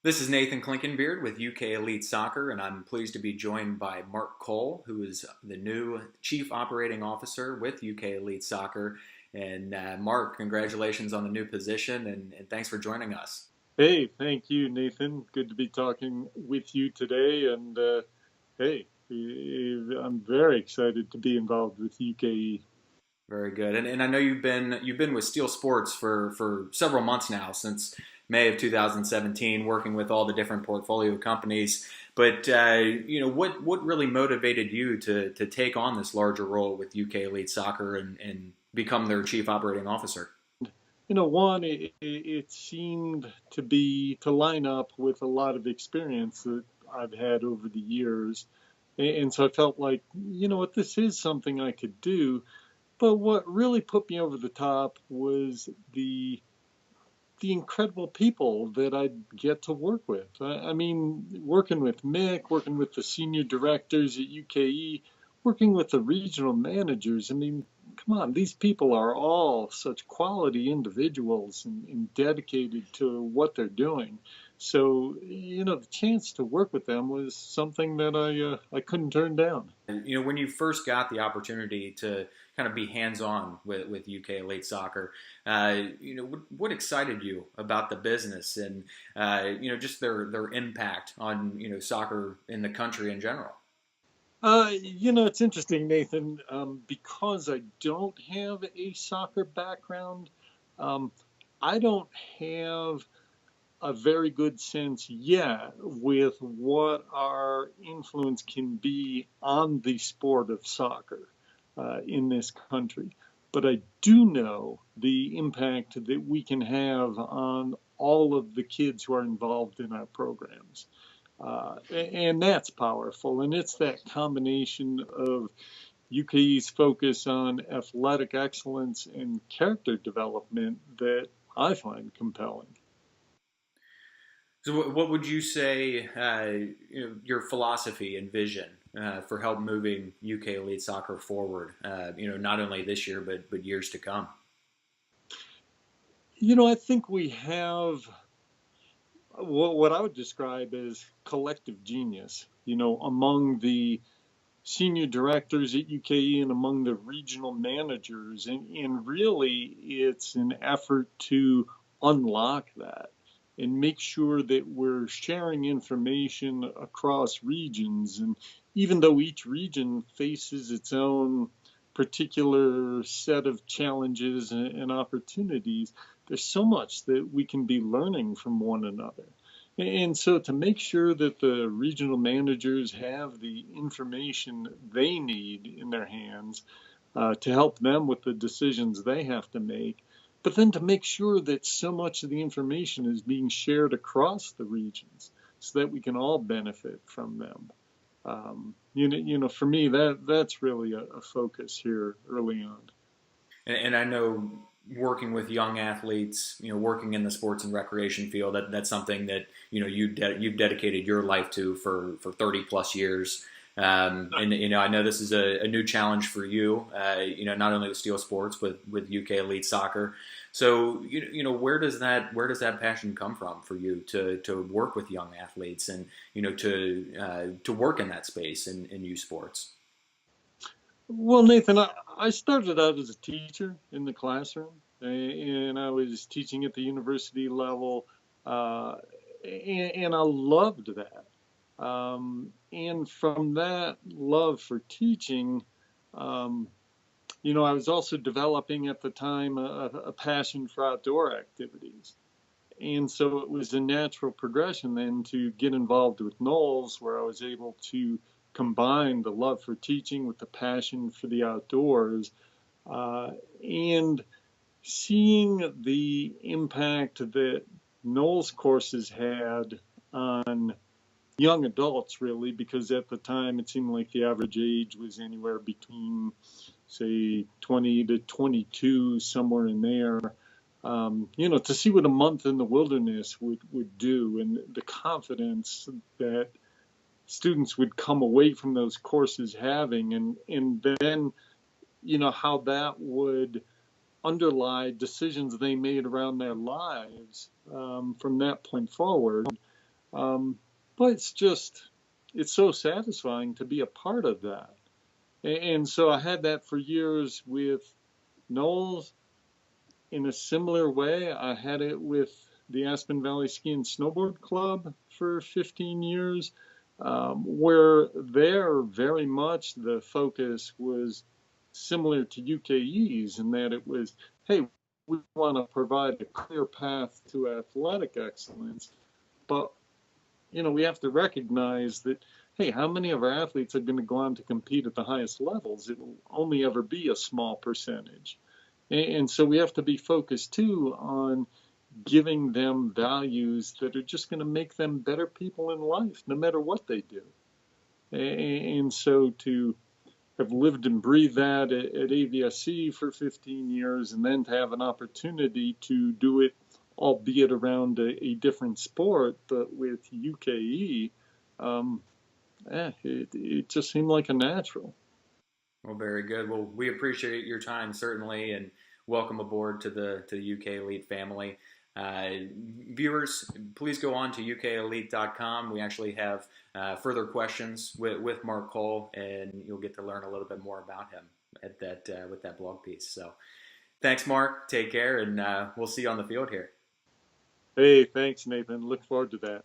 This is Nathan Klinkenbeard with UK Elite Soccer, and I'm pleased to be joined by Mark Cole, who is the new Chief Operating Officer with UK Elite Soccer. And Mark, congratulations on the new position, and thanks for joining us. Hey, thank you, Nathan. Good to be talking with you today. And hey, I'm very excited to be involved with UKE. Very good. And I know you've been with Steel Sports for several months now, since May of 2017, working with all the different portfolio companies. But what really motivated you to take on this larger role with UK Elite Soccer and become their chief operating officer? One, it seemed to line up with a lot of experience that I've had over the years. And so I felt like, what, this is something I could do. But what really put me over the top was the incredible people that I'd get to work with. I mean, working with Mick, working with the senior directors at UKE, working with the regional managers. I mean, come on, these people are all such quality individuals and dedicated to what they're doing. So, the chance to work with them was something that I couldn't turn down. When you first got the opportunity to kind of be hands-on with UK Elite Soccer, what excited you about the business and just their impact on soccer in the country in general? It's interesting, Nathan, because I don't have a soccer background. Um, I don't have a very good sense yet with what our influence can be on the sport of soccer in this country. But I do know the impact that we can have on all of the kids who are involved in our programs. And that's powerful. And it's that combination of UKE's focus on athletic excellence and character development that I find compelling. So, what would you say your philosophy and vision for help moving UK Elite Soccer forward? Not only this year but years to come. I think we have what I would describe as collective genius, among the senior directors at UKE and among the regional managers. And really, it's an effort to unlock that and make sure that we're sharing information across regions. And even though each region faces its own particular set of challenges and opportunities, there's so much that we can be learning from one another. And so to make sure that the regional managers have the information they need in their hands to help them with the decisions they have to make, but then to make sure that so much of the information is being shared across the regions so that we can all benefit from them. For me, that's really a focus here early on. And I know working with young athletes, working in the sports and recreation field, that's something that you've dedicated your life to for 30 plus years. And I know this is a new challenge for you. Not only with Steel Sports but with UK Elite Soccer. So where does that passion come from for you to work with young athletes and to work in that space in youth sports? Well, Nathan, I started out as a teacher in the classroom, and I was teaching at the university level, and I loved that. And from that love for teaching, um, I was also developing at the time a passion for outdoor activities. And so it was a natural progression then to get involved with Knowles, where I was able to combine the love for teaching with the passion for the outdoors, and seeing the impact that Knowles courses had on young adults, really, because at the time it seemed like the average age was anywhere between, say, 20 to 22, somewhere in there. To see what a month in the wilderness would do, and the confidence that students would come away from those courses having, and then, how that would underlie decisions they made around their lives from that point forward. Um, but it's so satisfying to be a part of that. And so I had that for years with Knowles. In a similar way, I had it with the Aspen Valley Ski and Snowboard Club for 15 years, where there very much the focus was similar to UKE's in that it was, hey, we want to provide a clear path to athletic excellence, but we have to recognize that, hey, how many of our athletes are going to go on to compete at the highest levels? It will only ever be a small percentage. And so we have to be focused too on giving them values that are just going to make them better people in life, no matter what they do. And so to have lived and breathed that at AVSC for 15 years and then to have an opportunity to do it, albeit around a different sport, but with UKE, um, it just seemed like a natural. Well, very good. Well, we appreciate your time certainly, and welcome aboard to the UK Elite family. Uh, Viewers, please go on to ukelite.com. We actually have further questions with Mark Cole, and you'll get to learn a little bit more about him at that with that blog piece. So, thanks, Mark. Take care, and we'll see you on the field here. Hey, thanks, Nathan. Look forward to that.